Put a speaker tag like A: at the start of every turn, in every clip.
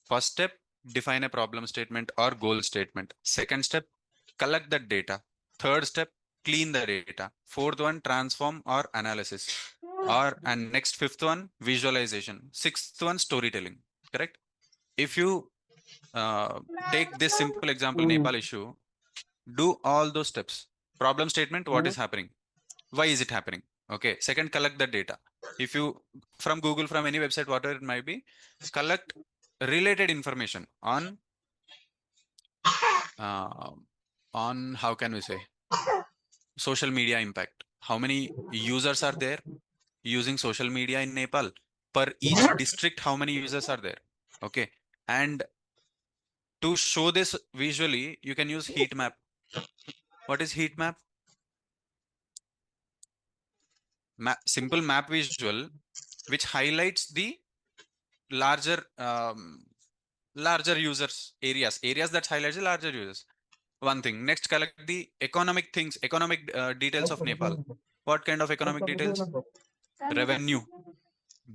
A: First step, define a problem statement or goal statement. Second step, collect the data. Third step, clean the data. Fourth one, transform or analysis. And next fifth one, visualization. Sixth one, storytelling. Correct? If you take this simple example, Nepal issue, do all those steps. Problem statement, what is happening? Why is it happening? Okay. Second, collect the data. If you, from Google, from any website, whatever it might be, collect related information uh, on how can we say social media impact. How many users are there using social media in Nepal? Per each district, how many users are there? Okay. And to show this visually, you can use heat map. What is heat map? Simple map visual which highlights the larger larger users areas that highlights the larger users. One thing. Next, collect the economic things, economic details of Nepal. What kind of economic details? Revenue.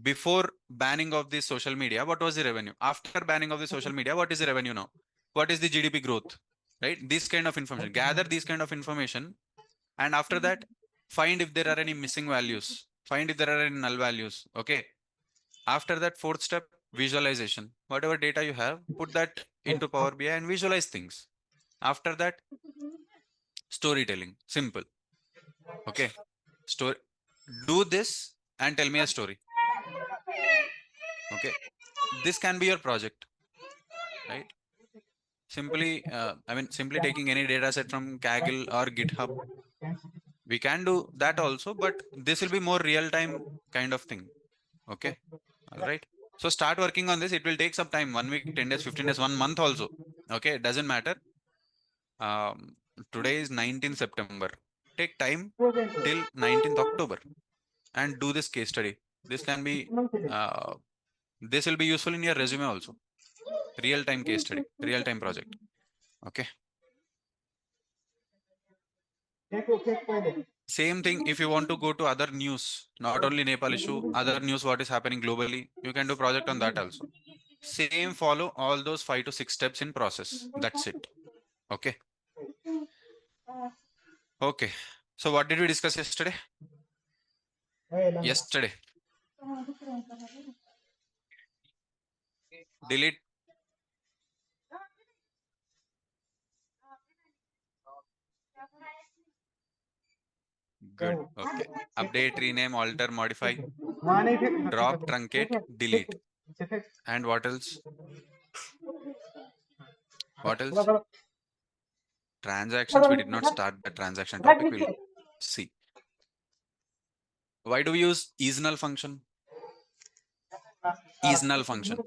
A: Before banning of the social media, what was the revenue? After banning of the social media, what is the revenue now? What is the GDP growth? Right? This kind of information. Gather these kind of information, and after that, find if there are any missing values. Find if there are any null values. Okay. After that, fourth step, visualization. Whatever data you have, put that into Power BI and visualize things. After that, storytelling. Simple. Okay. Story. Do this and tell me a story. Okay. This can be your project, right? Simply taking any data set from Kaggle or GitHub. We can do that also, but this will be more real-time kind of thing. Okay. All right. So start working on this. It will take some time, 1 week, 10 days, 15 days, 1 month also. Okay. It doesn't matter. Today is 19th September. Take time till 19th October and do this case study. This can be, this will be useful in your resume also. Real-time case study, real-time project. Okay. Same thing if you want to go to other news, not only Nepal issue, other news, what is happening globally, you can do project on that also. Same, follow all those 5 to 6 steps in process. That's it. Okay. Okay. So what did we discuss yesterday? Yesterday. Delete. Good. Okay. Update, rename, alter, modify, drop, truncate, delete. And what else? What else? Transactions. We did not start the transaction topic. We'll see. Why do we use isNull function? IsNull function.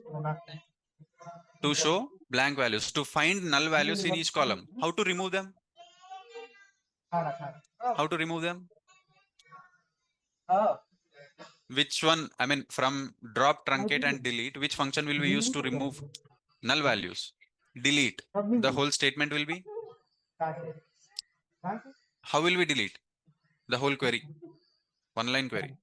A: To show blank values, to find null values in each column. How to remove them? How to remove them? Which one? I mean, from drop, truncate, and delete, which function will we use to remove null values? Delete. The whole statement will be? How will we delete the whole query? One line query.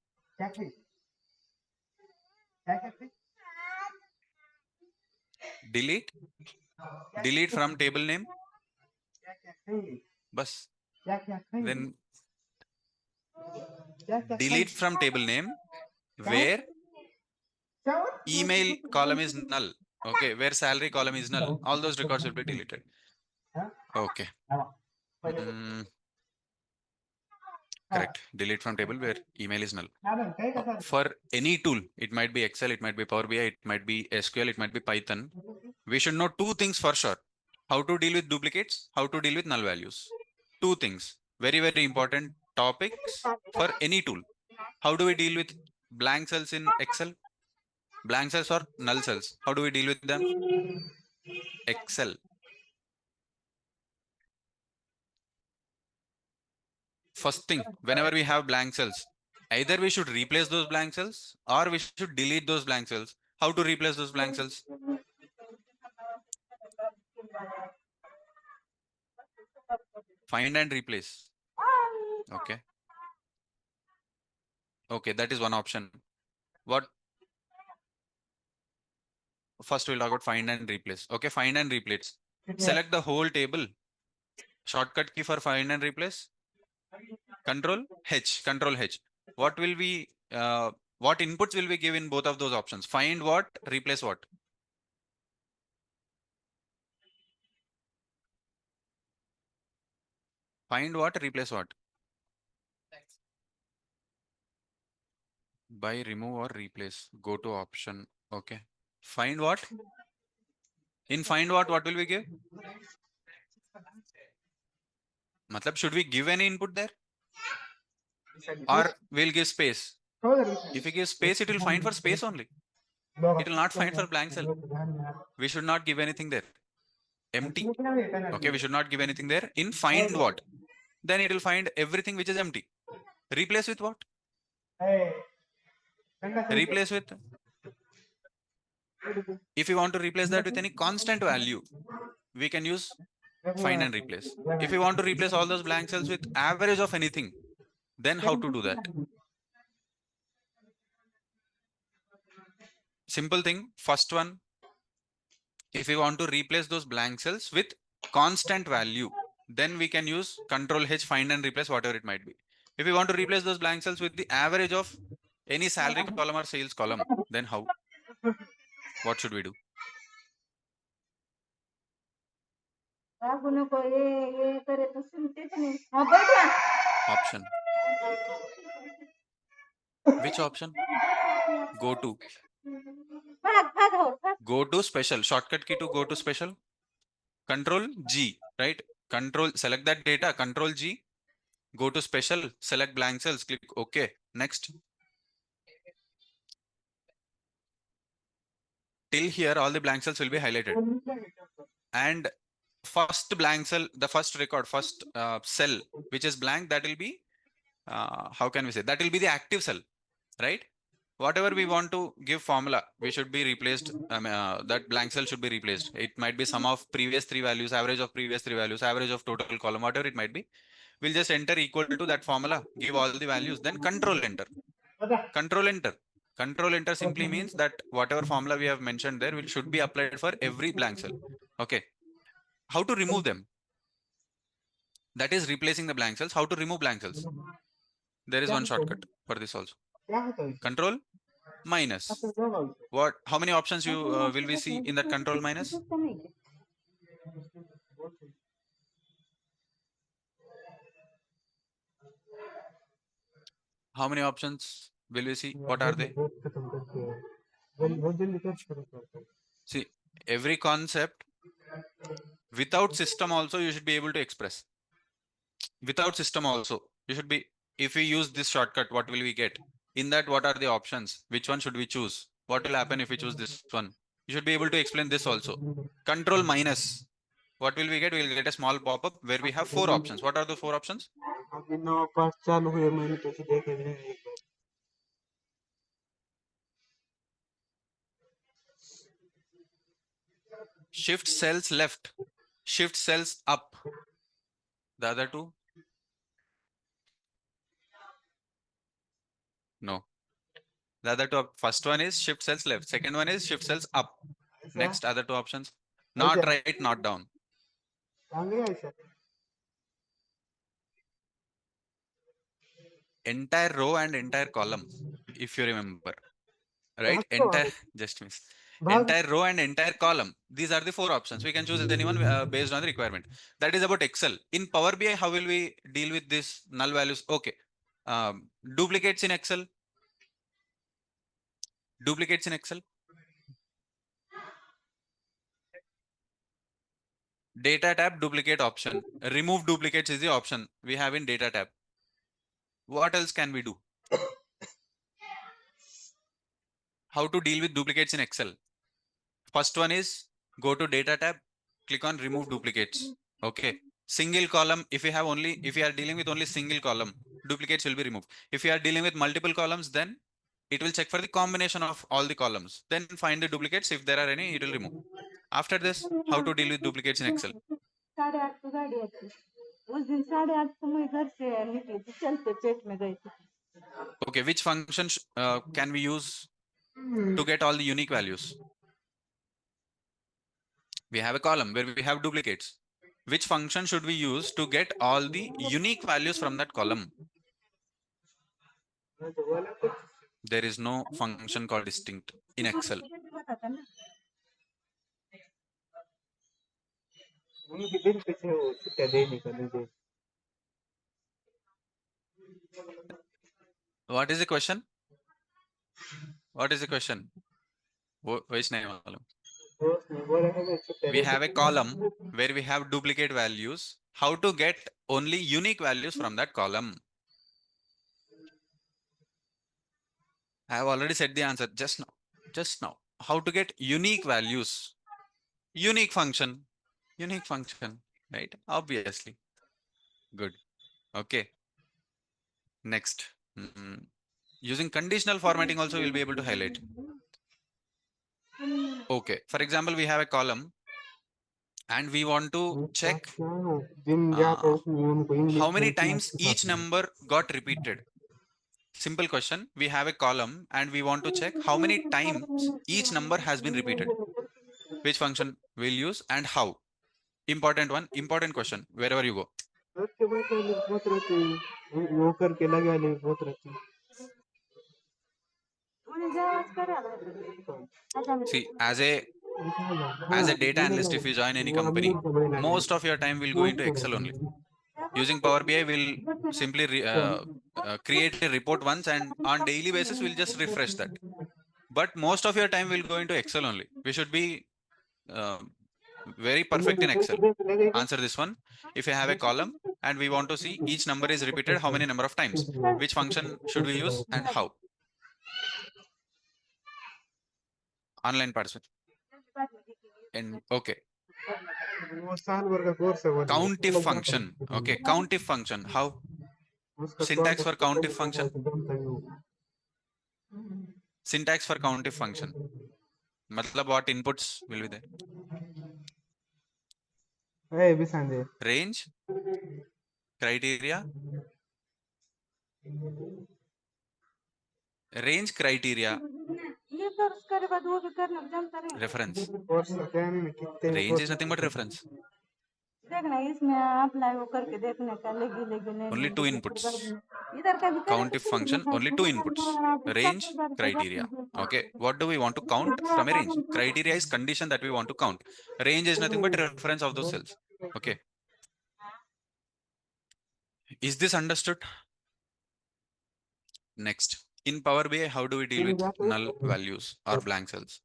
A: Delete. Delete from table name. Bus. Then delete from table name where email column is null. Okay, where salary column is null. All those records will be deleted. Okay. Correct. Delete from table where email is null. For any tool, it might be Excel, it might be Power BI, it might be SQL, it might be Python. We should know two things for sure. How to deal with duplicates, how to deal with null values. Two things. Very, very important topics for any tool. How do we deal with blank cells in Excel? Blank cells or null cells? How do we deal with them? Excel. First thing, whenever we have blank cells, either we should replace those blank cells or we should delete those blank cells. How to replace those blank cells? Find and replace. Okay. Okay, that is one option. What? first we'll talk about find and replace. Okay, find and replace. Select the whole table. Shortcut key for find and replace. Control H. Control H. What will we? What inputs will we give in both of those options? Find what? Replace what? Find what? Replace what? By remove or replace. Go to option. Okay. Find what? In find what will we give? Matlab, should we give any input there? Or we'll give space? If we give space, it will find for space only. It will not find for blank cell. We should not give anything there. Empty. Okay, we should not give anything there. In find what? Then it will find everything which is empty. Replace with what? Replace with. If you want to replace that with any constant value, we can use find and replace. If you want to replace all those blank cells with average of anything, then how to do that? Simple thing. First one, if we want to replace those blank cells with constant value, then we can use Control H, find and replace whatever it might be. If we want to replace those blank cells with the average of any salary column or sales column, then how? What should we do? Option. Which option? Go to. Go to special. Shortcut key to go to special. Control G, right? Control, select that data. Control G. Go to special. Select blank cells. Click OK. Next. Till here, all the blank cells will be highlighted. And first blank cell, the first record, first cell, which is blank, that will be, how can we say? That will be the active cell, right? Whatever we want to give formula, we should be replaced. That blank cell should be replaced. It might be sum of previous three values, average of previous three values, average of total column, whatever it might be. We'll just enter equal to that formula, give all the values, then control enter. Control enter. Control enter simply means that whatever formula we have mentioned there should be applied for every blank cell. Okay. How to remove them? That is replacing the blank cells. How to remove blank cells? There is one shortcut for this also. Control minus. What? How many options you will we see in that control minus? How many options will we see? What are they? See, every concept without system also you should be able to express. Without system also you should be. If we use this shortcut, what will we get? In that, what are the options? Which one should we choose? What will happen if we choose this one? You should be able to explain this also. Control minus. What will we get? We will get a small pop-up where we have 4 options. What are the 4 options? Shift cells left, shift cells up. The other two? No. The other two, first one is shift cells left. Second one is shift cells up. Next, other 2 options. Not right, not down. Entire row and entire column, if you remember. Right? Entire, just miss. Entire row and entire column. These are the 4 options. We can choose anyone based on the requirement. That is about Excel. In Power BI, how will we deal with this null values? Okay. Duplicates in Excel. Duplicates in Excel. Data tab duplicate option. Remove duplicates is the option we have in data tab. What else can we do? How to deal with duplicates in Excel? First one is go to data tab, click on remove duplicates. Okay. Single column. If you are dealing with only single column, duplicates will be removed. If you are dealing with multiple columns, then it will check for the combination of all the columns. Then find the duplicates. If there are any, it will remove. After this, how to deal with duplicates in Excel? Okay, which functions can we use to get all the unique values? We have a column where we have duplicates. Which function should we use to get all the unique values from that column? There is no function called distinct in Excel. What is the question? What is the question? We have a column where we have duplicate values. How to get only unique values from that column? I have already said the answer just now. Just now. How to get unique values? Unique function. Unique function. Right? Obviously. Good. Okay. Next. Using conditional formatting also we'll be able to highlight. Okay. For example, we have a column and we want to check how many times each number got repeated. Simple question. We have a column and we want to check how many times each number has been repeated. Which function we'll use and how? Important one, important question, wherever you go. See, as a data analyst, if you join any company, most of your time will go into Excel only. Using Power BI, we'll simply create a report once and on daily basis, we'll just refresh that. But most of your time will go into Excel only. We should be very perfect in Excel. Answer this one. If you have a column and we want to see each number is repeated, how many number of times? Which function should we use and how? Online participant. And okay. Countif function. Okay, countif function. How? Syntax for countif function. Syntax for countif function. Matlab what inputs will be there? Range, criteria, range, criteria, reference. Range is nothing but reference. Only two inputs. Countif function, only two inputs. Range, criteria. Okay, what do we want to count from a range? Criteria is condition that we want to count. Range is nothing but reference of those cells. Okay. Is this understood? Next, in Power BI, how do we deal with null values or blank cells?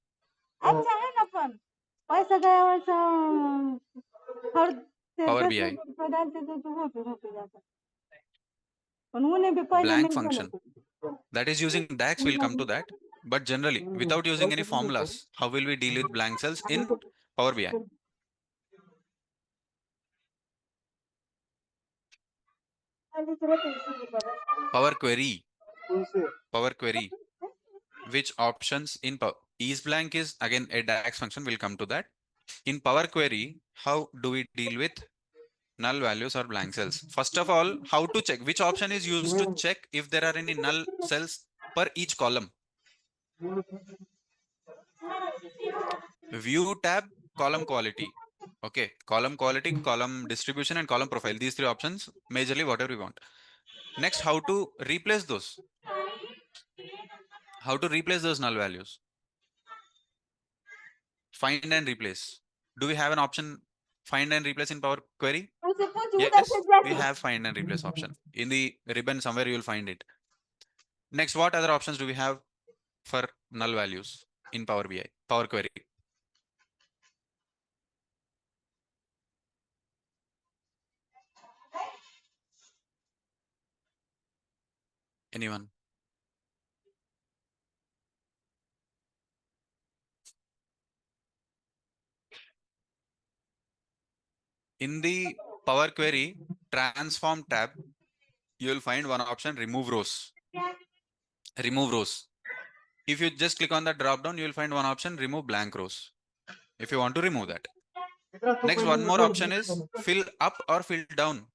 A: Power BI. Blank function. That is using DAX, we'll come to that. But generally, without using any formulas, how will we deal with blank cells in Power BI? Power Query. Power Query. Which options in is blank is again a DAX function, we'll come to that. In Power Query, how do we deal with null values or blank cells? First of all, how to check? Which option is used to check if there are any null cells per each column? View tab, column quality. Okay, column quality, column distribution, and column profile. These three options, majorly whatever we want. Next, how to replace those? How to replace those null values? Find and replace. Do we have an option find and replace in Power Query? Yes, we have find and replace option. In the ribbon somewhere you will find it. Next, what other options do we have for null values in Power BI, Power Query? Anyone? In the Power Query transform tab, you will find one option, remove rows. Remove rows. If you just click on the drop down, you will find one option, remove blank rows. If you want to remove that. Next, one more option is fill up or fill down.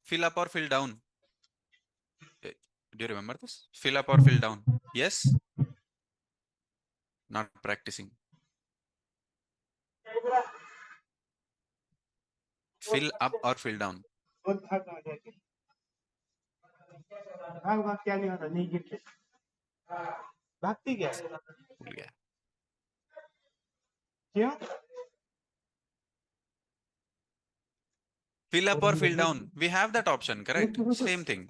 A: Fill up or fill down. Do you remember this? Fill up or fill down? Yes? Not practicing. Fill up or fill down?
B: भाग क्या नहीं होता नहीं गिरते भागती क्या
A: भूल गया.
B: क्यों
A: Fill up or fill down? We have that option, correct? Same thing.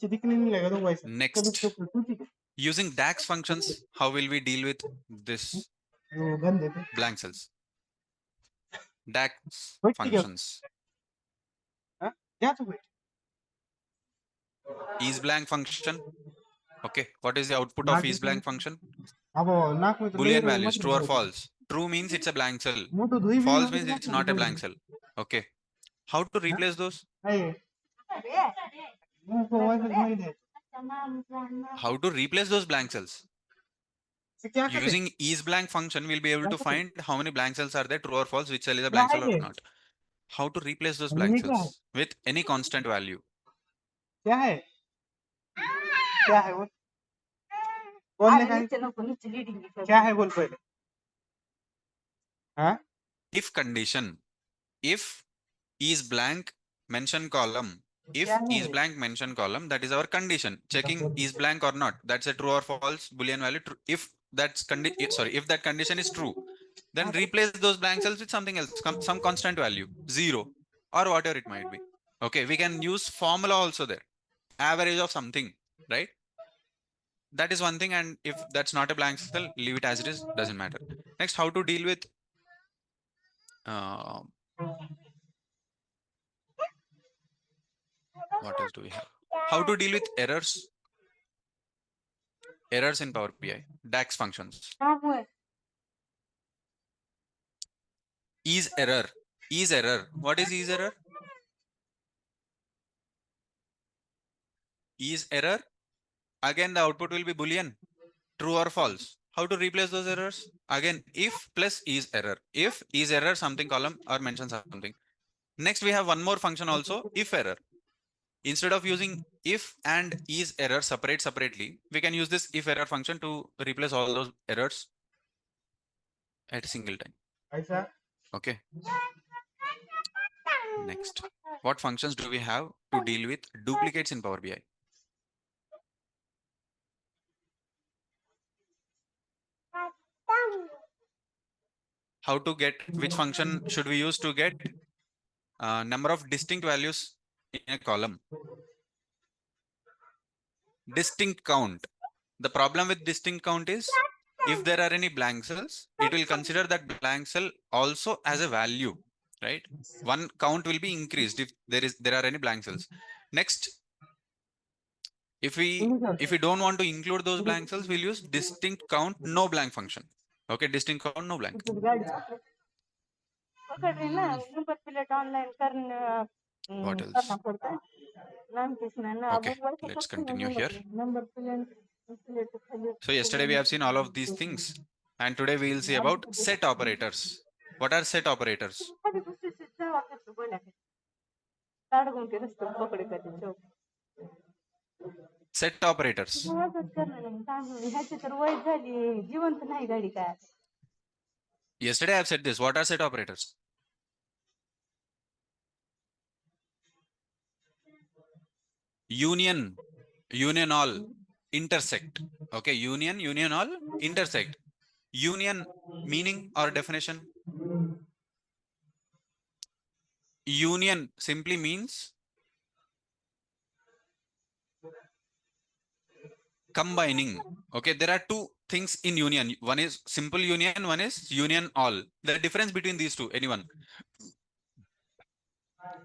B: दिखने नहीं लगा तो वैसा
A: Next, using DAX functions, how will we deal with this
B: वो गन देते
A: blank cells? DAX
B: Wait, ठीक है.
A: functions.
B: क्या तो wait
A: Is blank function. Okay, what is the output of is blank function?
B: अब नाक में तो
A: Boolean values, true or false. True means it's a blank cell.
B: मुंह तो धुई भी
A: False
B: नहीं
A: means it's not a blank cell. Okay. How to replace those?
B: मुंह को वैसे घुमाई दे
A: How to replace those blank cells?
B: तो क्या करें
A: Using is blank function, we'll be able to find how many blank cells are there, true or false, which cell is a blank cell or not. How to replace those blank cells with any constant value?
B: क्या है वो बोलने का क्या है बोल पहले हाँ
A: If condition, if is blank mention column, if is blank mention column, that is our condition. Checking is blank or not. That's a true or false Boolean value. If that's if that condition is true, then replace those blank cells with something else, some constant value, 0 or whatever it might be. Okay, we can use formula also there, average of something, right? That is one thing, and if that's not a blank cell, leave it as it is, doesn't matter. Next, how to deal with what else do we have? How to deal with errors? Errors in Power BI, DAX functions. Is error. Is error. What is is error? Is error. Again, the output will be Boolean. True or false. How to replace those errors? Again, if plus is error. If is error, something column or mention something. Next, we have one more function also, if error. Instead of using if and is error separately, we can use this if error function to replace all those errors at a single time. Okay. Next, what functions do we have to deal with duplicates in Power BI? How to get, which function should we use to get number of distinct values in a column? Distinct count. The problem with distinct count is if there are any blank cells, it will consider that blank cell also as a value, right? One count will be increased if there are any blank cells. Next, if we don't want to include those blank cells, we'll use distinct count no blank function. Okay, distinct count no blank. What else? Okay, let's continue here. So yesterday we have seen all of these things, and today we will see about set operators. What are set operators? Set operators. Yesterday I have said this. What are set operators? Union, union all, intersect. Okay, union all, intersect. Union meaning or definition? Union simply means combining. Okay, there are two things in union. One is simple union, one is union all. The difference between these two, anyone?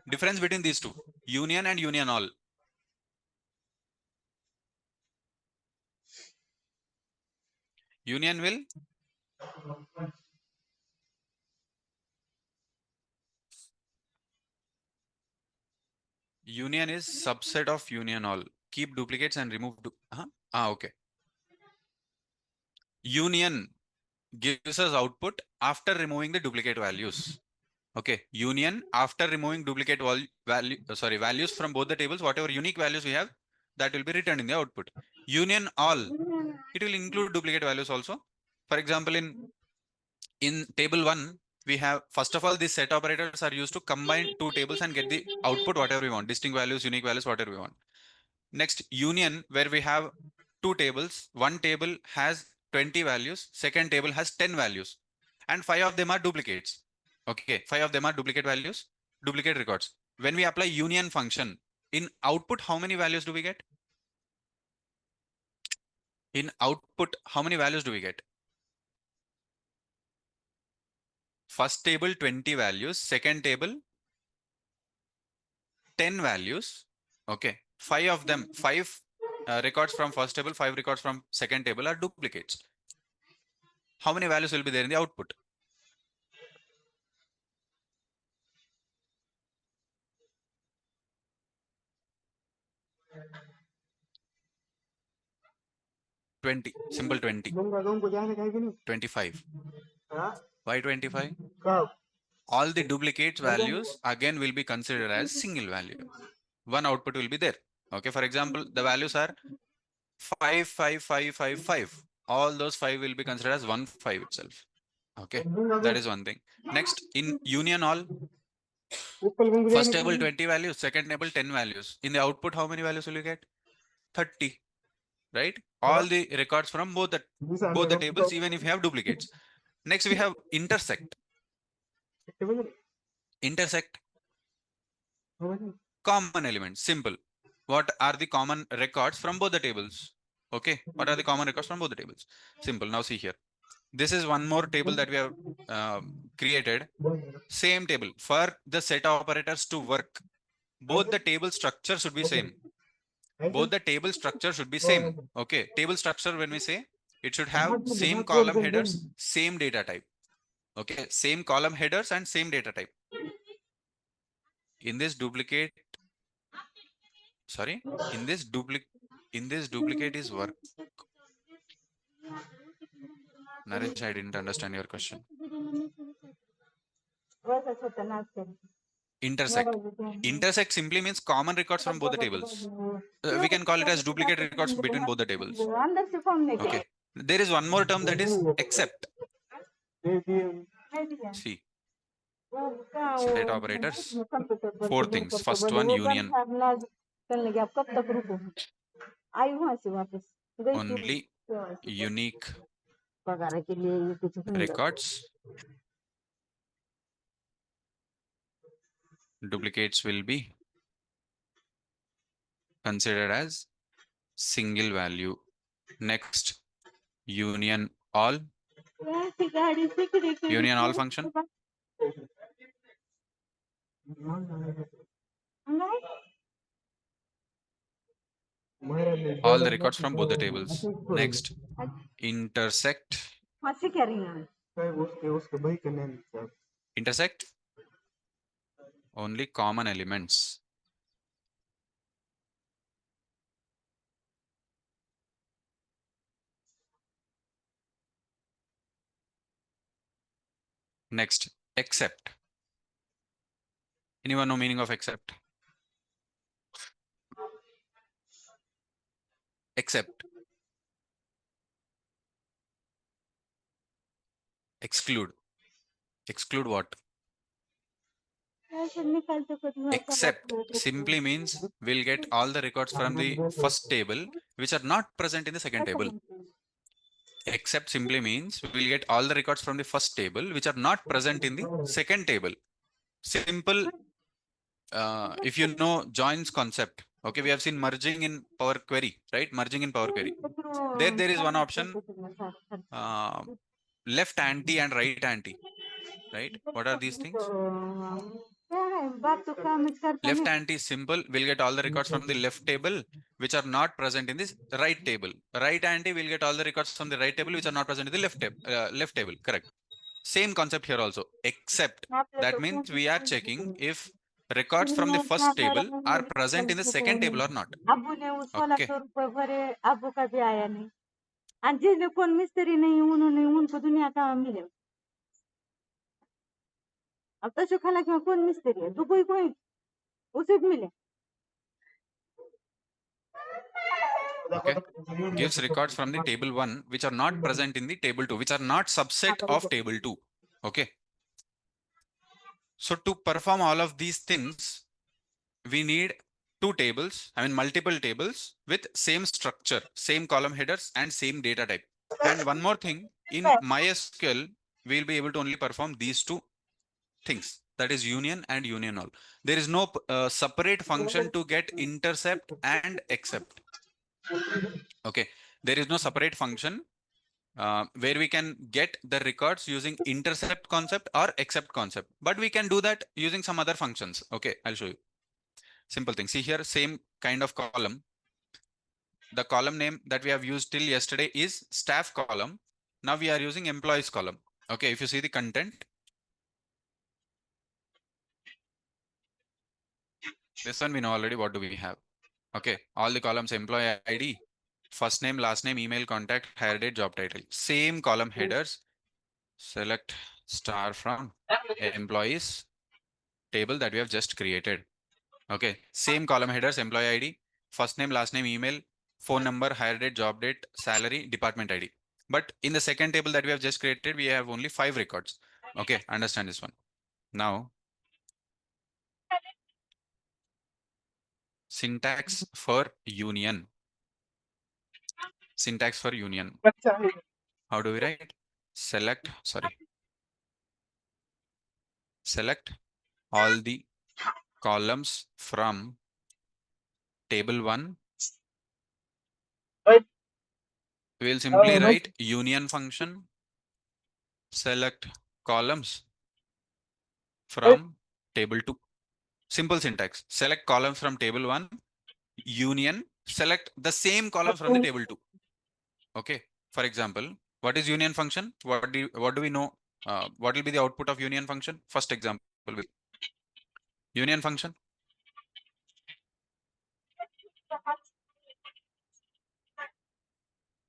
A: Difference between these two, union and union all. Union will union is subset of union all. Keep duplicates and remove okay. Union gives us output after removing the duplicate values. Okay, union after removing duplicate values from both the tables, whatever unique values we have, that will be returned in the output. Union all, it will include duplicate values also. For example, in in table 1, we have, first of all, these set operators are used to combine two tables and get the output whatever we want, distinct values, unique values, whatever we want. Next, union, where we have two tables. One table has 20 values, second table has 10 values, and 5 of them are duplicates. Okay, 5 of them are duplicate values, duplicate records. When we apply union function, in output, how many values do we get? In output, how many values do we get? First table 20 values, second table 10 values. Okay, 5 of them, 5 records from first table, 5 records from second table are duplicates. How many values will be there in the output? Simple 20.
B: Ganga गांव को जाने का है कि नहीं
A: 25.
B: हाँ
A: Why 25?
B: कब
A: All the duplicate values again will be considered as single value. One output will be there. Okay, for example, the values are 5, 5, 5, 5, 5. All those 5 will be considered as 1, 5 itself. Okay, that is one thing. Next, in union all,
B: ऊपर Ganga
A: first
B: जाने
A: table 20 values, second table 10 values. In the output, how many values will you get? 30, right? All the records from both the tables, even if you have duplicates. Next, we have intersect. Intersect, common elements, simple. What are the common records from both the tables? Okay, what are the common records from both the tables? Simple. Now see here. This is one more table that we have created. Same table. For the set operators to work, both the table structure should be same. Both the table structure should be same. Okay, table structure, when we say, it should have same column headers, same data type. Okay, same column headers and same data type. In this duplicate, sorry, in this duplicate is work. Naresh, I didn't understand your question. Intersect. Intersect simply means common records from both the tables. We can call it as duplicate records between both the tables. Okay. There is one more term, that is except. See, set operators, 4 things. First one, union. Only unique records. Duplicates will be considered as single value. Next, union all. Union all function. All the records from both the tables. Next, intersect. Intersect only common elements. Next, except. Anyone know meaning of except? Except. Exclude. Exclude what? Except simply means we'll get all the records from the first table which are not present in the second table. Except simply means we'll get all the records from the first table which are not present in the second table. Simple. If you know joins concept, okay, we have seen merging in Power Query, right? Merging in Power Query. There is one option, left anti and right anti, right? What are these things? Left anti is simple. We'll get all the records from the left table which are not present in this right table. Right anti will get all the records from the right table which are not present in the left table. Correct. Same concept here also. Except, that means we are checking if records from the first table are present in the second table or not. Okay. Okay. Gives records from the table 1 which are not present in the table 2, which are not subset of table 2. Okay. So to perform all of these things, we need two tables, I mean multiple tables with same structure, same column headers and same data type. And one more thing, in MySQL, we'll be able to only perform these two things, that is union and union all. There is no separate function to get intercept and accept. Okay, there is no separate function where we can get the records using intercept concept or accept concept, but we can do that using some other functions. Okay, I'll show you. Simple thing. See here, same kind of column. The column name that we have used till yesterday is staff column. Now we are using employees column. Okay, if you see the content, this one we know already. What do we have? Okay, all the columns: employee ID, first name, last name, email, contact, hire date, job title. Same column headers. Select star from employees table that we have just created. Okay, same column headers: employee ID, first name, last name, email, phone number, hire date, job date, salary, department ID. But in the second table that we have just created, we have only 5 records. Okay, understand this one. Now, syntax for union. Syntax for union. How do we write? Select all the columns from table 1. We'll simply write union function. Select columns from table 2. Simple syntax. Select columns from table 1, union, select the same columns from the table 2. Okay. For example, what is union function? What do we know? What will be the output of union function? First example will be union function.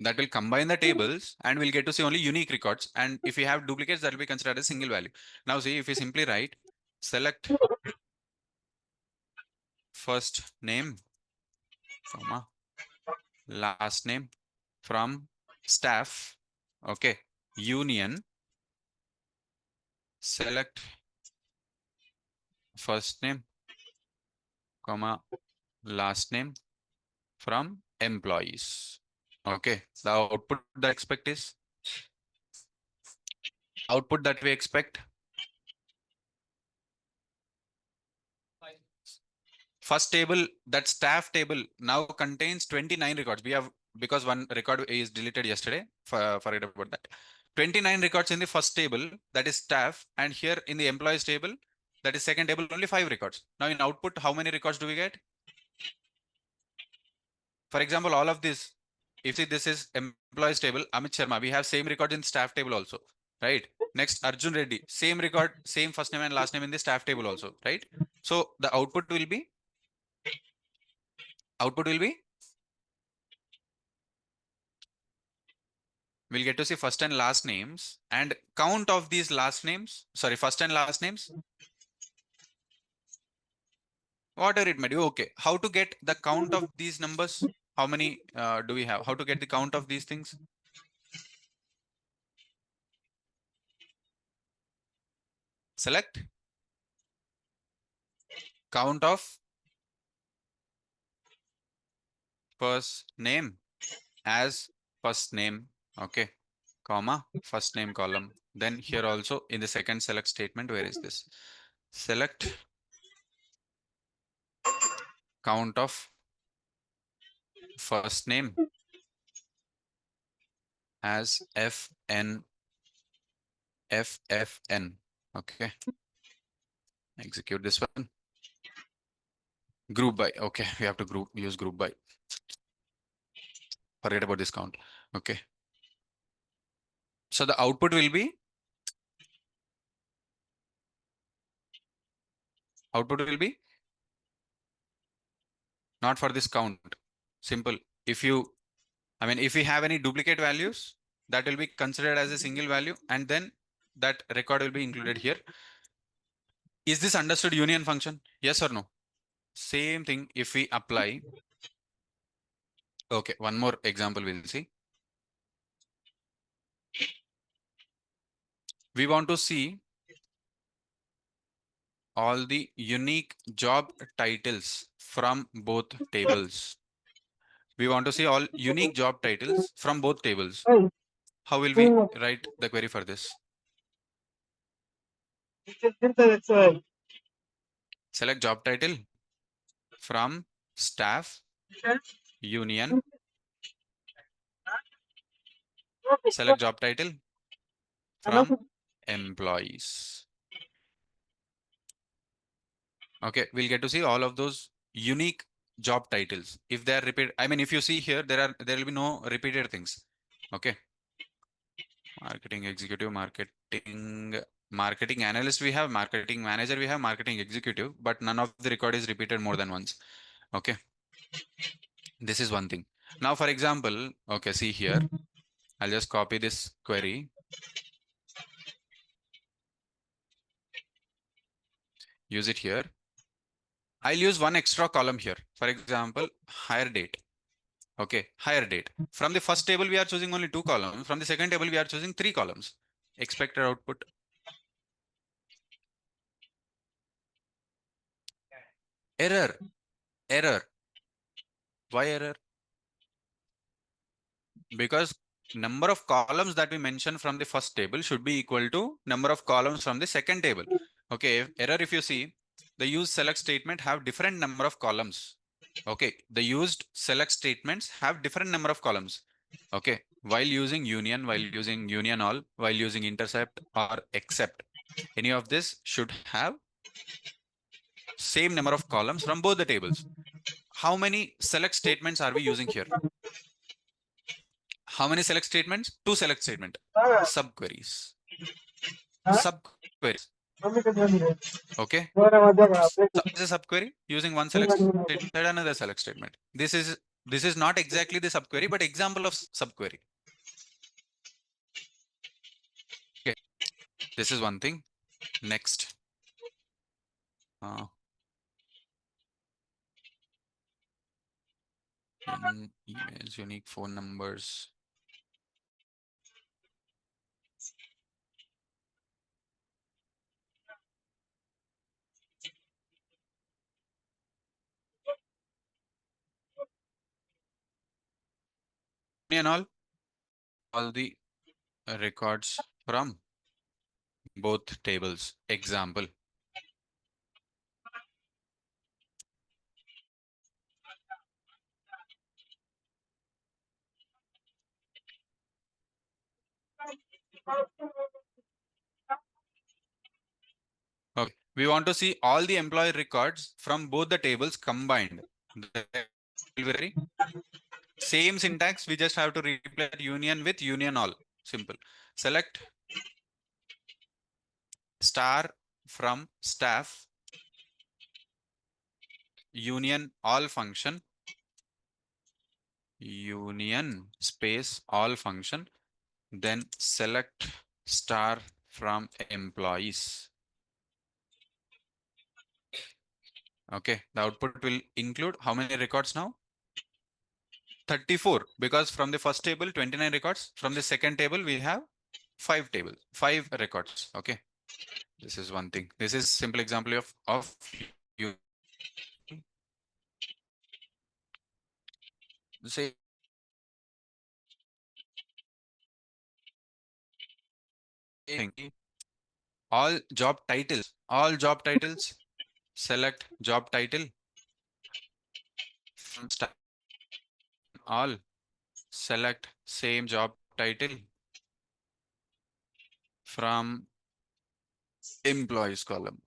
A: That will combine the tables and we'll get to see only unique records. And if we have duplicates, that will be considered as single value. Now see, if we simply write select first name, comma, last name from staff. Okay. Union, select first name, comma, last name from employees. Okay. The output that we expect. First table, that staff table now contains 29 records. We have, because one record is deleted yesterday, forget about that. 29 records in the first table, that is staff, and here in the employees table, that is second table, only 5 records. Now in output, how many records do we get? For example, all of this, if see this is employees table, Amit Sharma, we have same record in staff table also, right? Next, Arjun Reddy, same record, same first name and last name in the staff table also, right? So the output will be we'll get to see first and last names and count of these last names. Sorry, first and last names. Whatever it may be. Okay. How to get the count of these numbers? How many do we have? How to get the count of these things? Select count of first name as first name. Okay. Comma, first name column. Then here also in the second select statement, where is this? Select count of first name as FFN. Okay. Execute this one. Group by. Okay, we have to use group by. Forget about this count. Okay. So the output will be not for this count. Simple. If we have any duplicate values, that will be considered as a single value, and then that record will be included here. Is this understood union function? Yes or no? Same thing if we apply. Okay, one more example we'll see. We want to see all the unique job titles from both tables. We want to see all unique job titles from both tables. How will we write the query for this? Select job title from staff, union. Select job title from employees. Okay, we'll get to see all of those unique job titles. If they are repeated, I mean, if you see here, there will be no repeated things. Okay. Marketing executive, marketing analyst, we have marketing manager, we have marketing executive, but none of the record is repeated more than once. Okay. This is one thing. Now, for example, okay, see here, I'll just copy this query. Use it here. I'll use one extra column here. For example, hire date. Okay, hire date. From the first table, we are choosing only 2 columns. From the second table, we are choosing 3 columns. Expected output. Error. Why error? Because number of columns that we mention from the first table should be equal to number of columns from the second table. Okay, error, if you see, the use select statement have different number of columns. Okay, the used select statements have different number of columns. Okay, while using union all, while using intercept or except, any of this should have same number of columns from both the tables. How many select statements are we using here? How many select statements? 2 select statement. Subqueries. Subqueries. Okay. Is a subquery using one select statement, another select statement. This is not exactly the subquery, but example of subquery. Okay. This is one thing. Next. In emails, unique phone numbers. And all the records from both tables. Example. Okay. We want to see all the employee records from both the tables combined. Same syntax, we just have to replace union with union all. Simple. Select star from staff, union all function, union space all function, then select star from employees. Okay, the output will include how many records now? 34, because from the first table 29 records, from the second table we have 5 records. Okay, this is one thing. This is simple example of you say all job titles, select job title from all, select same job title from employees column.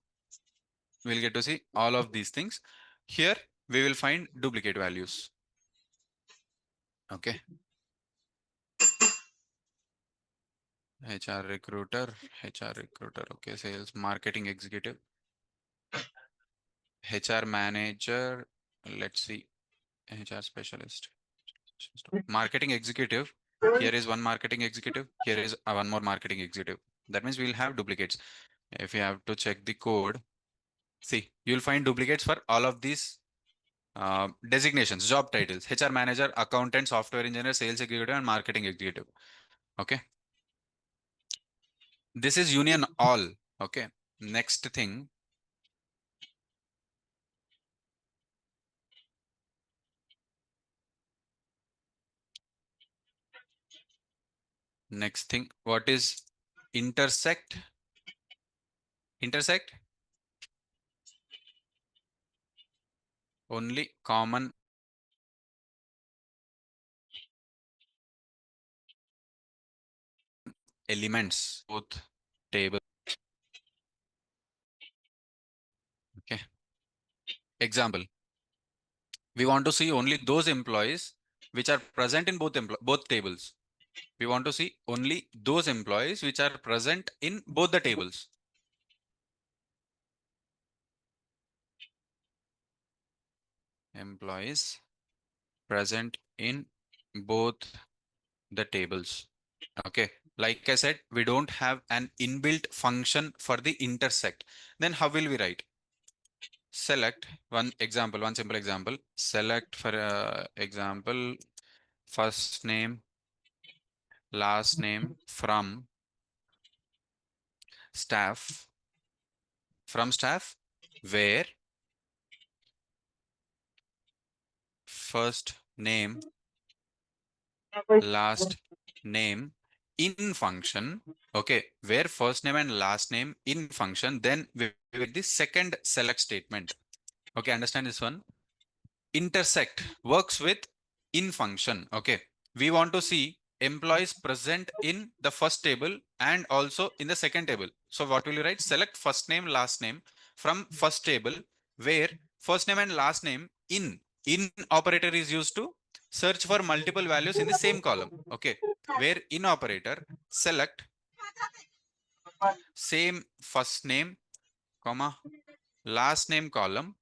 A: We'll get to see all of these things. Here we will find duplicate values. Okay. HR recruiter. Okay, sales marketing executive, HR manager. Let's see, HR specialist, marketing executive. Here is one marketing executive. Here is one more marketing executive. That means we'll have duplicates. If you have to check the code, see, you'll find duplicates for all of these designations, job titles: HR manager, accountant, software engineer, sales executive, and marketing executive. Okay. This is union all. Okay. Next thing. Next thing. What is intersect? Intersect? Only common elements, both table. Okay. Example. We want to see only those employees which are present in both tables. We want to see only those employees which are present in both the tables. Employees present in both the tables. Okay. Like I said, we don't have an inbuilt function for the intersect. Then how will we write? Select one simple example. Select for example, first name, last name from staff, where first name, last name in function. Okay, where first name and last name in function, then we will the second select statement. Okay, understand this one? Intersect works with in function. Okay, we want to see employees present in the first table and also in the second table. So what will you write? Select first name, last name from first table where first name and last name in operator is used to search for multiple values in the same column. Okay, where in operator select same first name comma last name column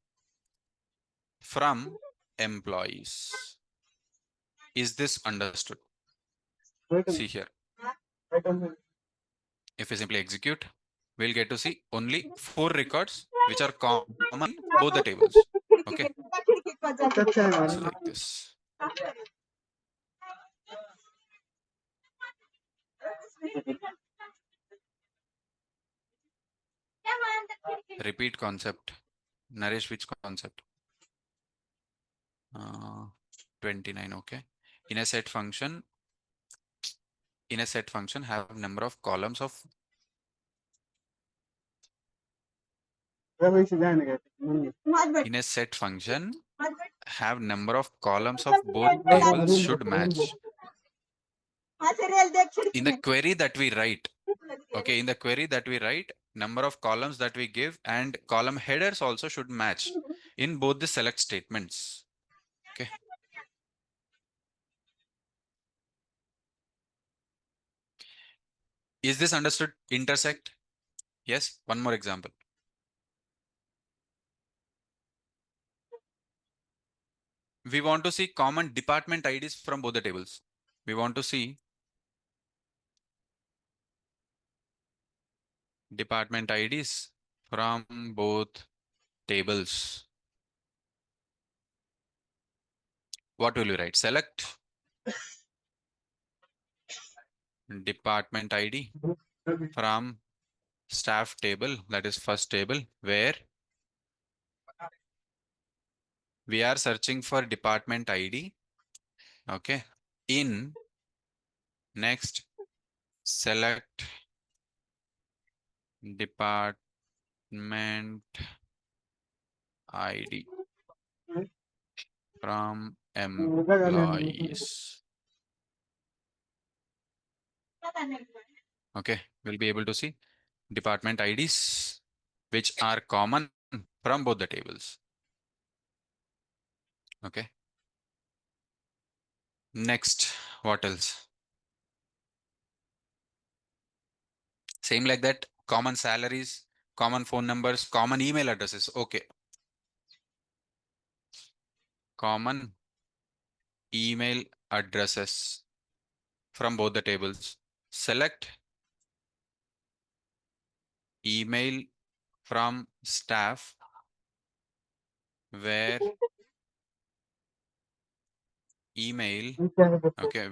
A: from employees. Is this understood?
B: Wait a
A: See
B: minute.
A: here.
B: Wait a minute.
A: If we simply execute, we'll get to see only 4 records which are common in both the tables. Okay.
B: अच्छा है
A: So
B: मैंने
A: like this. Repeat concept. Naresh, which concept? 29. Okay. In a set function, have number of columns of
B: वही से जाने गए
A: in a set function have number of columns of both tables should match. In the query that we write, okay, in the query that we write, number of columns that we give and column headers also should match in both the select statements. Okay. Is this understood? Intersect? Yes. One more example. We want to see common department IDs from both the tables. We want to see department IDs from both tables. What will you write? Select department ID from staff table, that is first table, where we are searching for department ID. Okay. In next, select department ID from employees. Okay, we'll be able to see department IDs which are common from both the tables. Okay. Next, what else? Same like that, common salaries, common phone numbers, common email addresses. Okay. Common email addresses from both the tables. Select email from staff where email, okay,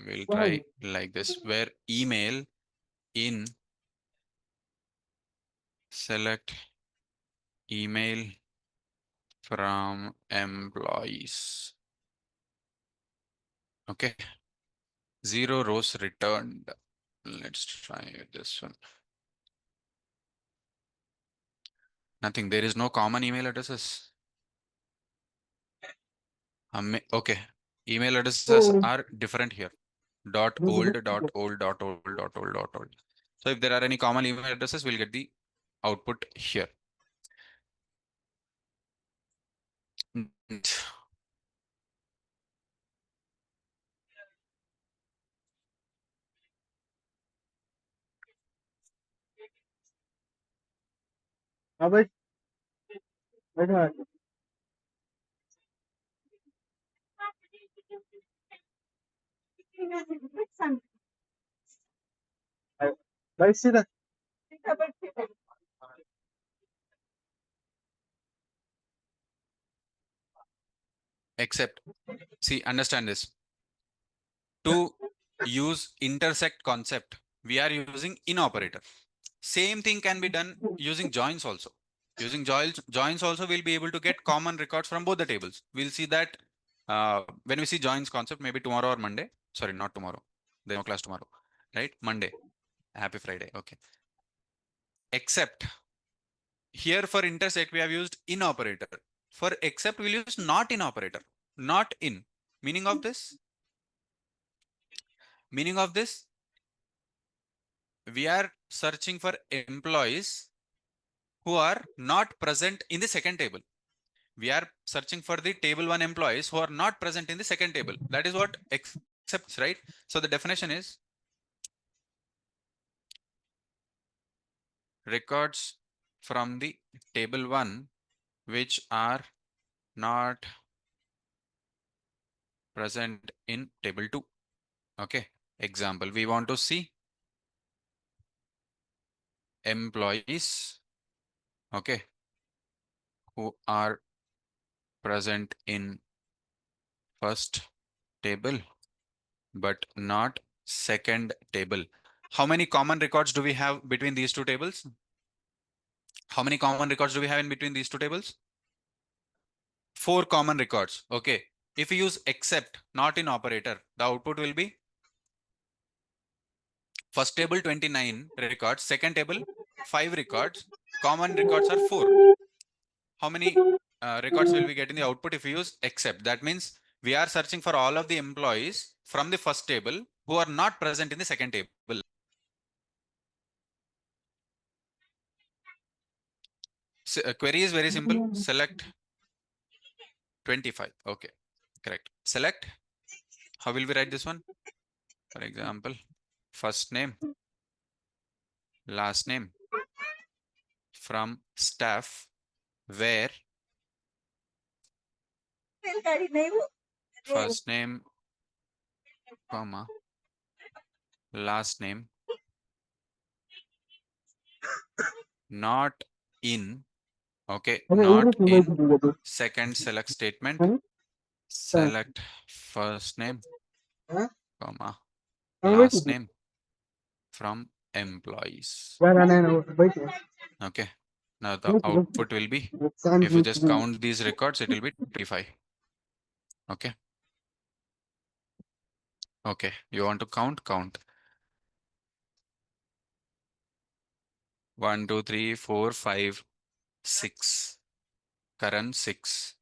A: we'll try like this, where email in select email from employees. Okay. 0 rows returned. Let's try this one. Nothing. There is no common email addresses. Okay. Email addresses are different here. Dot old, dot old, dot old, dot old, dot old. So if there are any common email addresses, we'll get the output here.
B: हाँ भाई बैठा भाई सीधा
A: Except, see, understand this. To use intersect concept, we are using in operator. Same thing can be done using joins also. Using joins also, we'll be able to get common records from both the tables. We'll see that when we see joins concept, maybe tomorrow or Monday. Sorry, not tomorrow. There's no class tomorrow, right? Monday. Happy Friday. Okay. Except here for intersect, we have used in operator. For except, we'll use not in operator. Not in. Meaning of this? Meaning of this? We are searching for employees who are not present in the second table. We are searching for the table 1 employees who are not present in the second table. That is what excepts, right? So the definition is records from the table 1 which are not present in table 2. Okay. Example, we want to see employees, okay, who are present in first table but not second table. How many common records do we have between these two tables? How many common records do we have in between these two tables? 4 common records. Okay. If we use except, not in operator, the output will be first table 29 records, second table 5 records, common records are 4. How many records will we get in the output if we use except? That means we are searching for all of the employees from the first table who are not present in the second table. So, query is very simple. Select 25. Okay, correct. Select. How will we write this one? For example, first name, last name from staff where first name, comma, last name, not in, okay, not in second select statement, select first name, comma, last name from employees. Okay. Now the output will be, if you just count these records, it will be 25. Okay. Okay. You want to count? Count. 1, 2, 3, 4, 5, 6. Karan 6.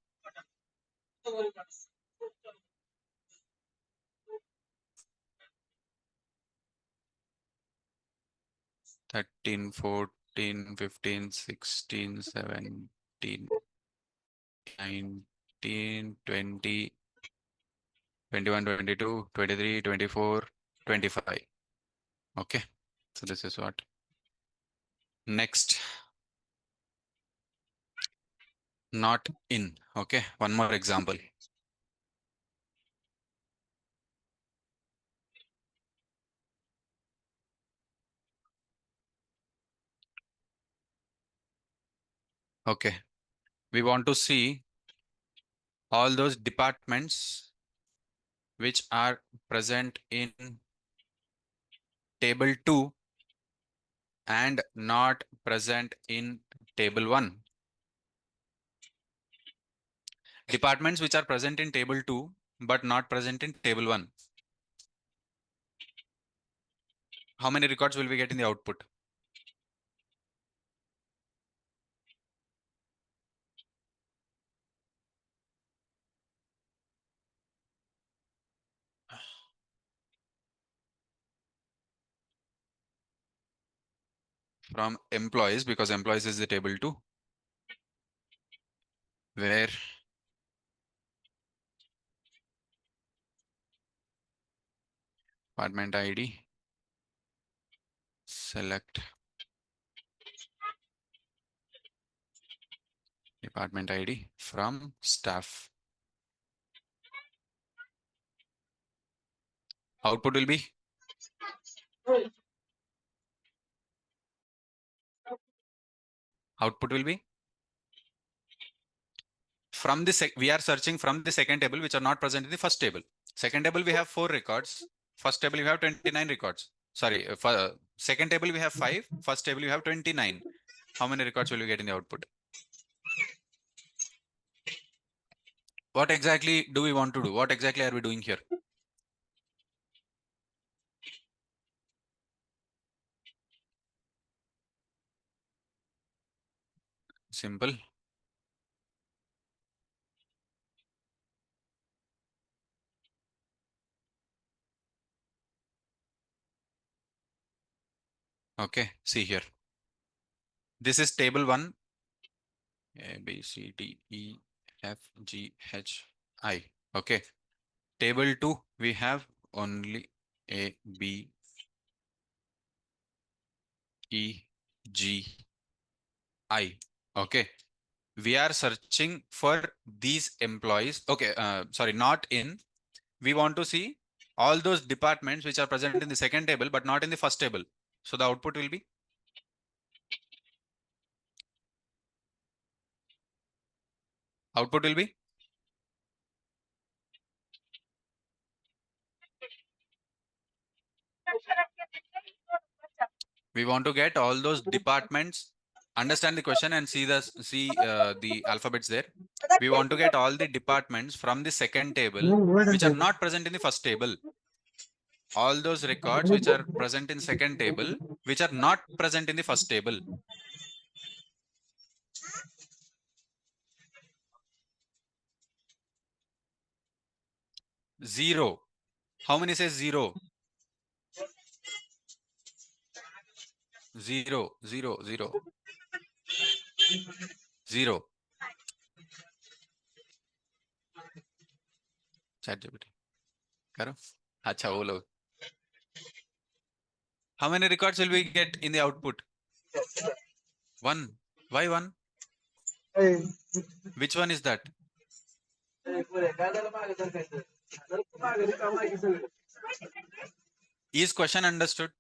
A: Thirteen, 14, 15, 16, 17, 19, 20, 21, 22, 23, 24, 25. Okay. So this is what. Next. Not in. Okay. One more example. Okay. We want to see all those departments which are present in table 2 and not present in table 1. Departments which are present in table 2 but not present in table 1. How many records will we get in the output? From employees, because employees is the table 2, where department ID, select department ID from staff. Output will be from the we are searching from the second table which are not present in the first table. Second table we have 4 records. First table we have 29 records. Sorry, for second table we have 5. First table we have 29. How many records will we get in the output? What exactly do we want to do? What exactly are we doing here? Simple. Okay, see here. This is table 1. A, B, C, D, E, F, G, H, I. Okay. Table 2, we have only A, B, E, G, I. Okay. We are searching for these employees. Okay. Sorry, not in. We want to see all those departments which are present in the second table, but not in the first table. So the output will be we want to get all those departments. Understand the question and see the alphabets there. We want to get all the departments from the second table which are not present in the first table. All those records which are present in second table which are not present in the first table. Zero. How many says 0? 0, 0, 0. 0. ChatGPT. Karo? Acha, wo log. How many records will we get in the output? 1. Why 1? Which one is that? Is question understood?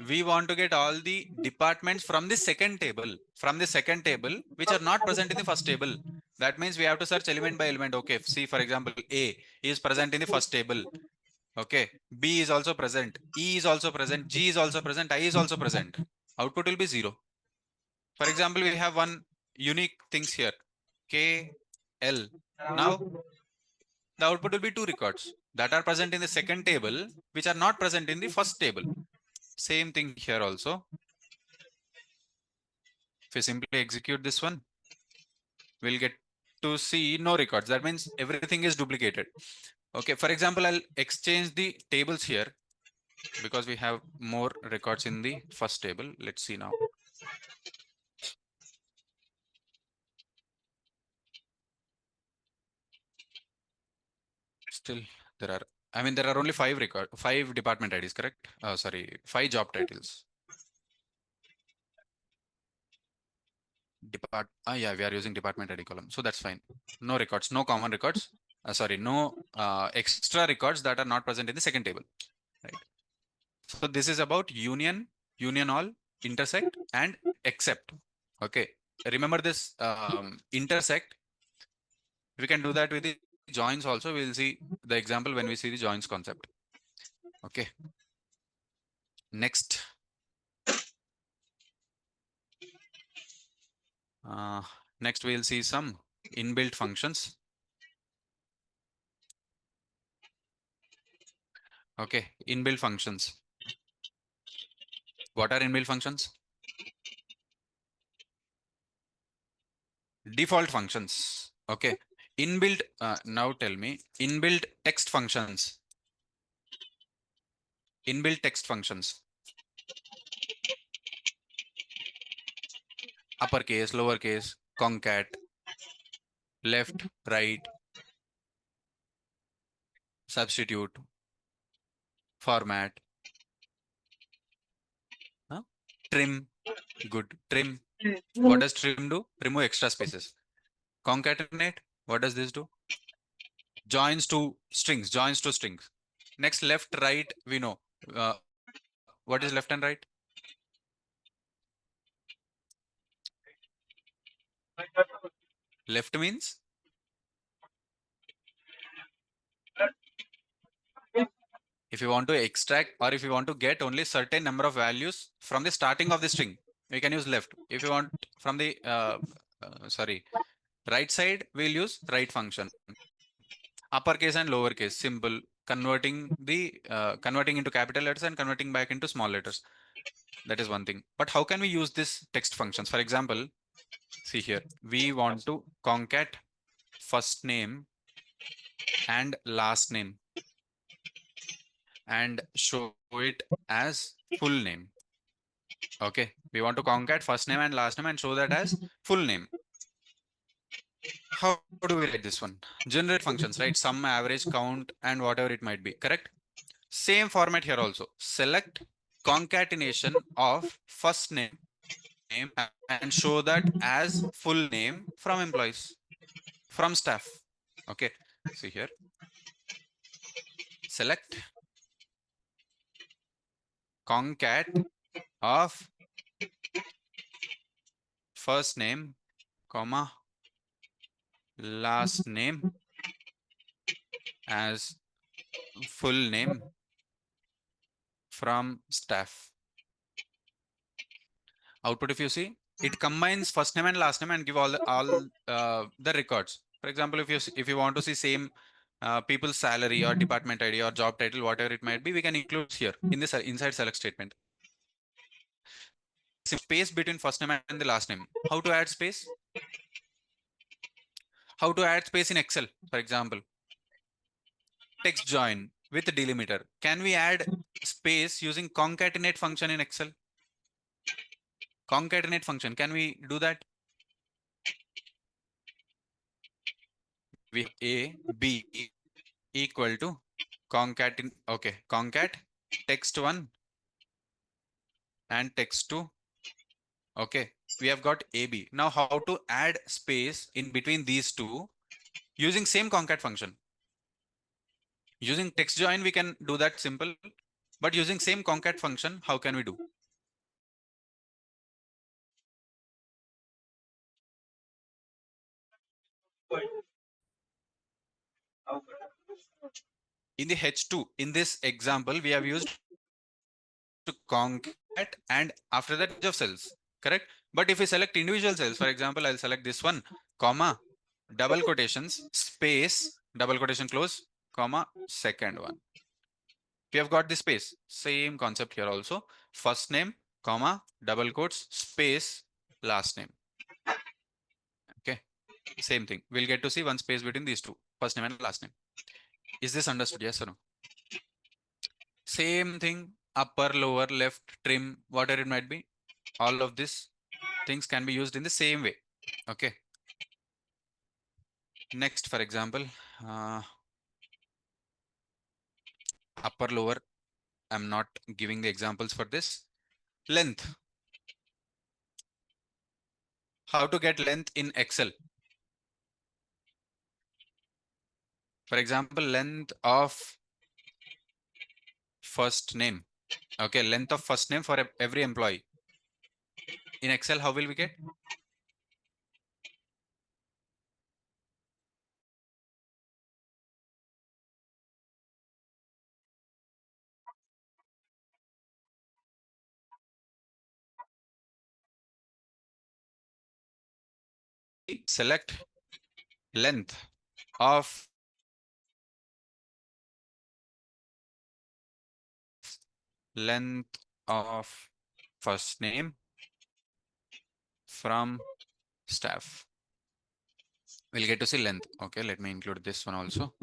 A: We want to get all the departments from the second table, which are not present in the first table. That means we have to search element by element. Okay, see, for example, A is present in the first table. Okay, B is also present, E is also present, G is also present, I is also present. Output will be 0. For example, we have one unique things here, K, L. Now, the output will be 2 records that are present in the second table, which are not present in the first table. Same thing here also. If we simply execute this one, we'll get to see no records. That means everything is duplicated. Okay, for example, I'll exchange the tables here because we have more records in the first table. Let's see now. Still, there are only 5 department IDs, correct? Sorry, 5 job titles. Yeah, we are using department ID column. So that's fine. No records, no common records. No extra records that are not present in the second table. Right. So this is about union, union all, intersect, and except. Okay. Remember this intersect. We can do that with the joins also. We'll see the example when we see the joins concept. Okay. Next. Next, we'll see some inbuilt functions. Okay, inbuilt functions. What are inbuilt functions? Default functions. Okay, inbuilt. Now tell me, inbuilt text functions. Inbuilt text functions. Uppercase, lowercase, concat, left, right, substitute, format, trim, good, trim. What does trim do? Remove extra spaces. Concatenate, what does this do? Joins to strings, joins to strings. Next, left, right, we know. What is left and right? Left means if you want to extract or if you want to get only certain number of values from the starting of the string, we can use left. If you want from the right side, we'll use right function. Uppercase and lowercase, simple. Converting into capital letters and converting back into small letters. That is one thing. But how can we use this text functions? For example, see here, we want to concat first name and last name and show it as full name. Okay, we want to concat first name and last name and show that as full name. How do we write this one? Generate functions, right? Sum, average, count, and whatever it might be, correct? Same format here also. Select concatenation of first name and show that as full name from employees, from staff. Okay, see here. Select concat of first name, comma, last name as full name from staff. Output, if you see, it combines first name and last name and give all the records. For example, if you want to see same people's salary or department ID or job title, whatever it might be, we can include here in this inside select statement. Space between first name and the last name. How to add space? How to add space in Excel, for example. Text join with delimiter. Can we add space using concatenate function in Excel? Concatenate function, can we do that? We have A, B equal to concat text 1 and text 2. Okay, we have got AB. Now how to add space in between these two using same concat function? Using text join, we can do that simple, but using same concat function, how can we do? In the H2, in this example, we have used to concat and after that of cells, correct? But if we select individual cells, for example, I'll select this one, comma, double quotations, space, double quotation close, comma, second one. We have got the space. Same concept here also. First name, comma, double quotes, space, last name. Okay, same thing. We'll get to see one space between these two, first name and last name. Is this understood? Yes or no? Same thing, upper, lower, left, trim, whatever it might be. All of these things can be used in the same way. Okay. Next, for example, upper, lower. I'm not giving the examples for this. Length. How to get length in Excel? For example, length of first name. Okay, length of first name for every employee. In Excel, how will we get? select length of first name from staff. We'll get to see length. Okay, let me include this one also.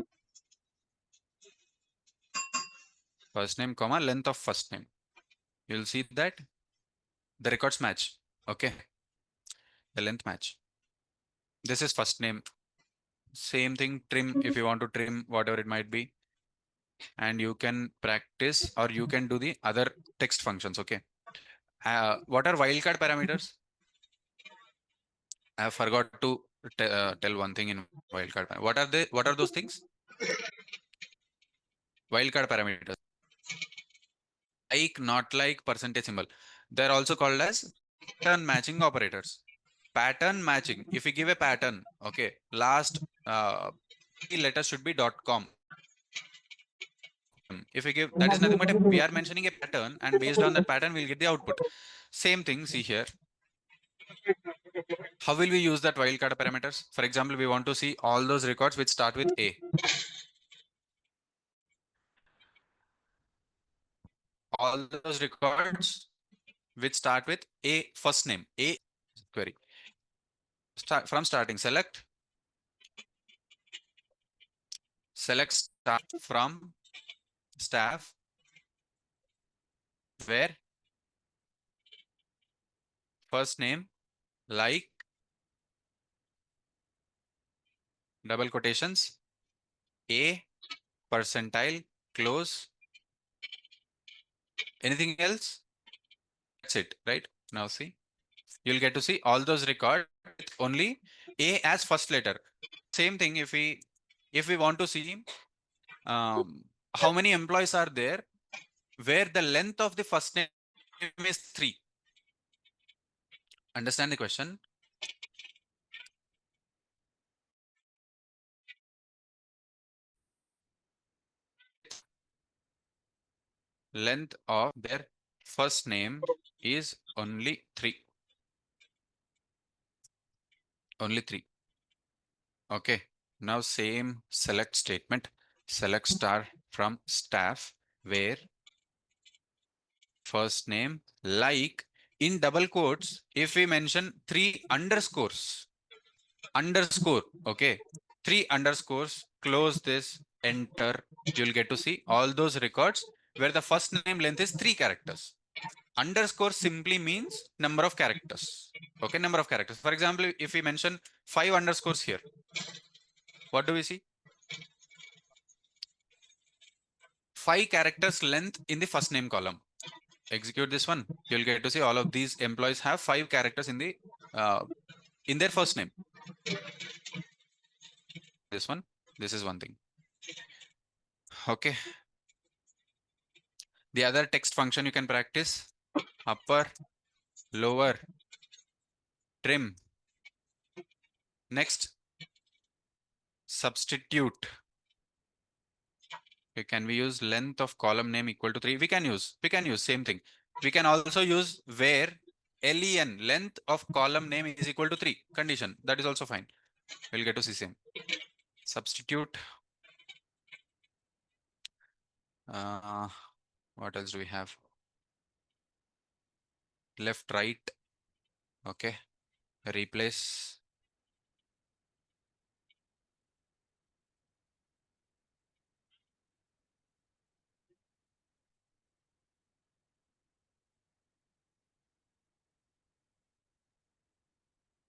A: First name, comma, length of first name. You'll see that the records match. Okay, the length match. This is first name. Same thing, trim if you want to trim whatever it might be. And you can practice or you can do the other text functions. Okay. What are wildcard parameters? I forgot to tell one thing in wildcard. What are they? What are those things? Wildcard parameters. Like, not like, percentage symbol. They're also called as pattern matching operators. Pattern matching. If we give a pattern, okay, last letter should be .com. If we give, that is nothing but we are mentioning a pattern, and based on that pattern, we'll get the output. Same thing, see here. How will we use that wildcard parameters? For example, we want to see all those records which start with A. All those records which start with A first name, A query. From starting, select start from staff where first name like double quotations A percentile close. Anything else? That's it, right? Now see, you'll get to see all those records with only A as first letter. Same thing if we want to see how many employees are there where the length of the first name is 3. Understand the question? Length of their first name is only 3. Only 3. Okay. Now same select statement. Select star from staff where first name like, in double quotes, if we mention 3 underscores, okay, 3 underscores, close this, enter, you'll get to see all those records where the first name length is 3 characters. Underscore simply means number of characters. Okay, number of characters. For example, if we mention 5 underscores here, what do we see? 5 characters length in the first name column. Execute this one. You'll get to see all of these employees have 5 characters in the in their first name. This one. This is one thing. Okay. The other text function you can practice: upper, lower, trim. Next, substitute. Okay, can we use length of column name equal to 3? We can use same thing. We can also use where len, length of column name, is equal to 3 condition. That is also fine. We'll get to see same. Substitute. What else do we have? Left, right. Okay. Replace.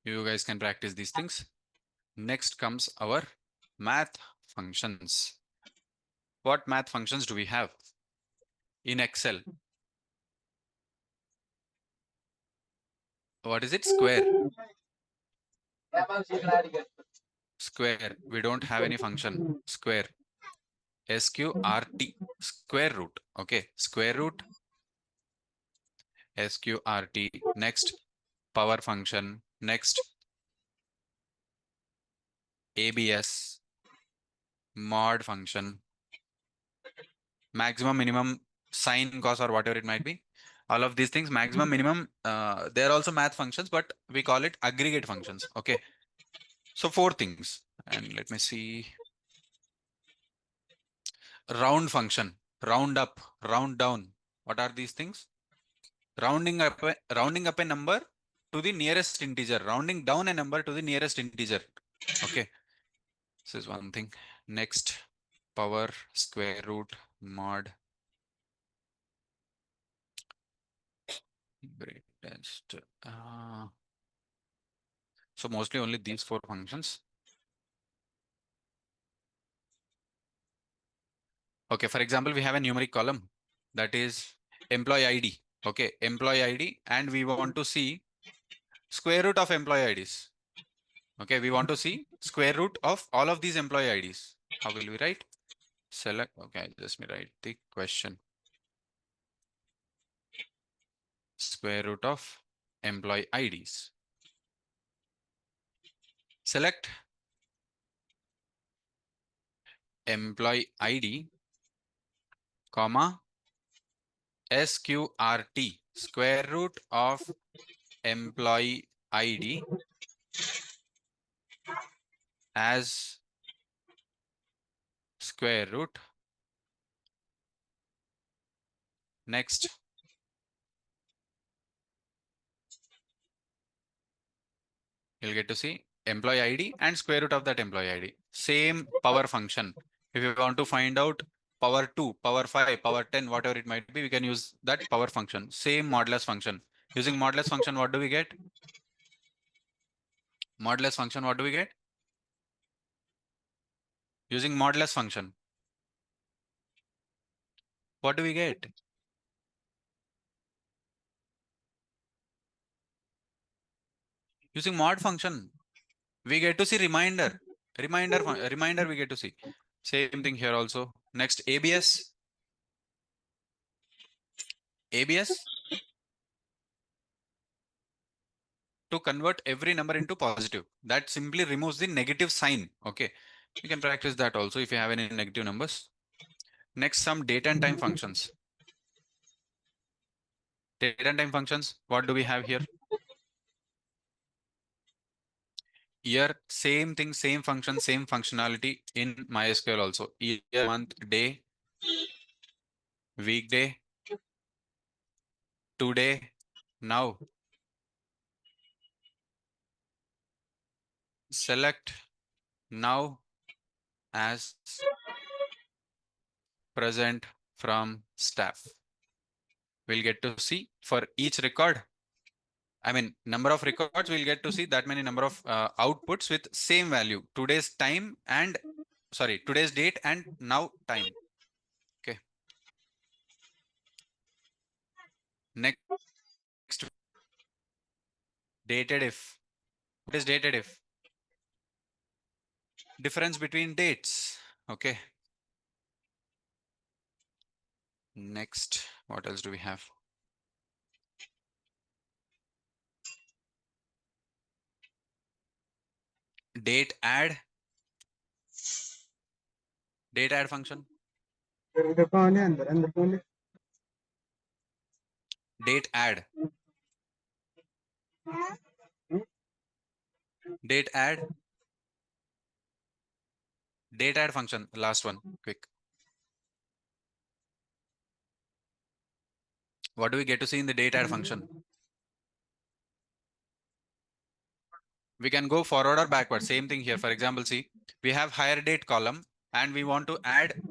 A: You guys can practice these things. Next comes our math functions. What math functions do we have in Excel? What is it? Square. Square. We don't have any function. Square. SQRT. Square root. Okay. Square root. SQRT. Next, power function. Next, ABS. Mod function. Maximum, minimum, sine, cos, or whatever it might be. All of these things, maximum, minimum, they are also math functions, but we call it aggregate functions. Okay. So 4 things, and let me see. Round function, round up, round down. What are these things? Rounding up a number to the nearest integer, rounding down a number to the nearest integer. Okay, this is one thing. Next, power, square root, mod, greatest. So mostly only these 4 functions. Okay, for example, we have a numeric column that is employee ID. Okay, employee ID, and we want to see square root of employee IDs. Okay, we want to see square root of all of these employee IDs. How will we write? Select, okay, just me write the question. Square root of employee IDs. Select employee ID, comma, SQRT, square root of employee ID as square root. Next, you'll get to see employee ID and square root of that employee ID. Same power function. If you want to find out power 2, power 5, power 10, whatever it might be, we can use that power function. Same modulus function. Using modulus function, what do we get? Modulus function, what do we get? Using modulus function, what do we get? Using mod function, we get to see reminder. Reminder we get to see. Same thing here also. Next, ABS. ABS, to convert every number into positive. That simply removes the negative sign. Okay, you can practice that also if you have any negative numbers. Next, some date and time functions. Date and time functions, what do we have here? Year, same thing, same function, same functionality in MySQL also. Year, month, day, weekday, today, now. Select now as present from staff. We'll get to see for each record. I mean, number of records, we'll get to see that many number of outputs with same value. Today's time and, sorry, today's date and now time. Okay. Next, dated if. What is dated if? Difference between dates. Okay. Next, what else do we have? Date add. Date add function. Date add. Date add. Date add function. Last one. Quick. What do we get to see in the date add function? We can go forward or backward. Same thing here. For example, see, we have hire date column and we want to add,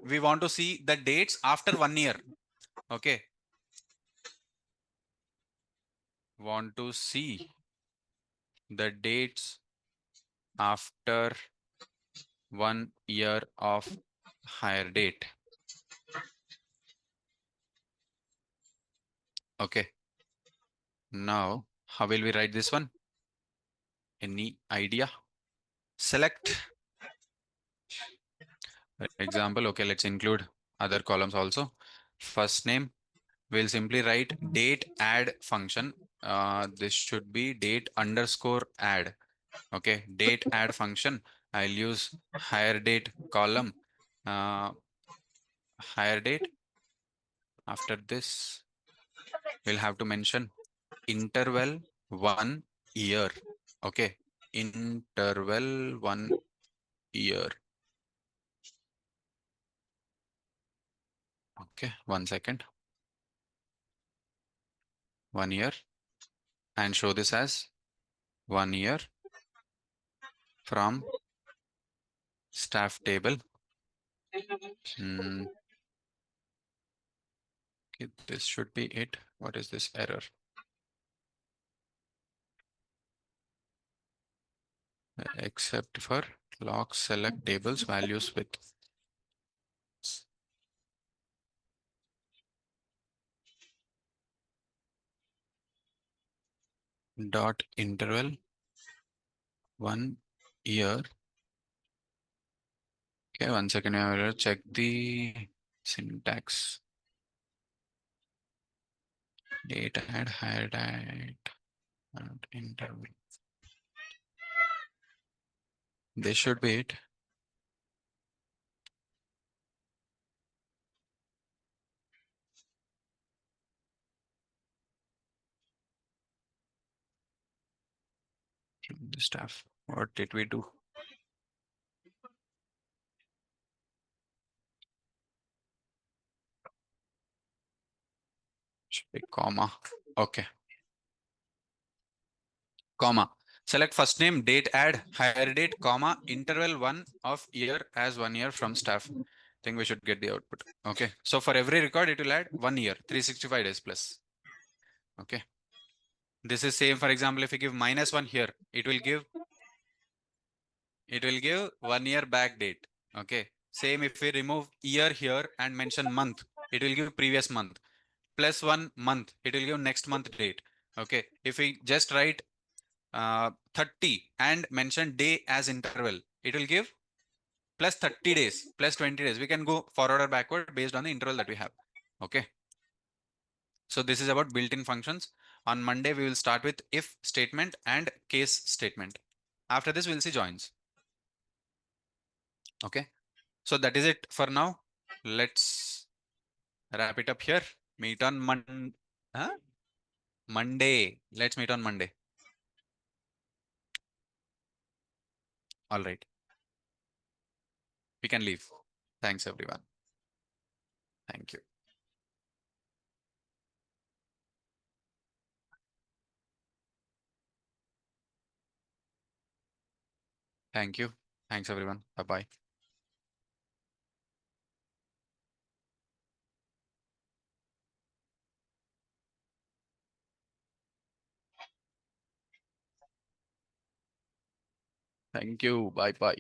A: we want to see the dates after 1 year. Okay. Want to see the dates after 1 year of hire date. Okay. Now, how will we write this one? Any idea? Select example. Okay, let's include other columns also. First name, we'll simply write date add function. This should be date underscore add. Okay, date add function. I'll use hire date column, hire date. After this, we'll have to mention interval 1 year. Okay, interval 1 year. Okay, 1 second. 1 year, and show this as 1 year from staff table. Okay, this should be it. What is this error? Except for lock select tables values with dot interval 1 year. Okay, 1 second. I will check the syntax. Date add highlight and interval. This should be it. The staff. What did we do? Should be comma. Okay. Comma. Select first name, date, add, hire date, comma, interval 1 of year as 1 year from staff. Think we should get the output. Okay. So for every record, it will add 1 year, 365 days plus. Okay. This is same. For example, if you give -1 here, it will give 1 year back date. Okay. Same if we remove year here and mention month, it will give previous month. +1 month, it will give next month date. Okay. If we just write 30 and mention day as interval, it will give plus 30 days, plus 20 days. We can go forward or backward based on the interval that we have. Okay. So this is about built-in functions. On Monday, we will start with if statement and case statement. After this, we'll see joins. Okay. So that is it for now. Let's wrap it up here. Meet on Monday. Let's meet on Monday. All right. We can leave. Thanks, everyone. Thank you. Thank you. Thanks, everyone. Bye-bye. Thank you. Bye-bye.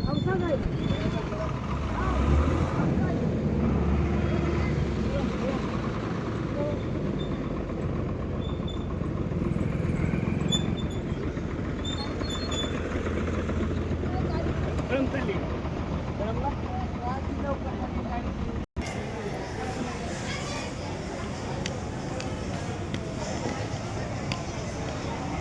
C: Outside.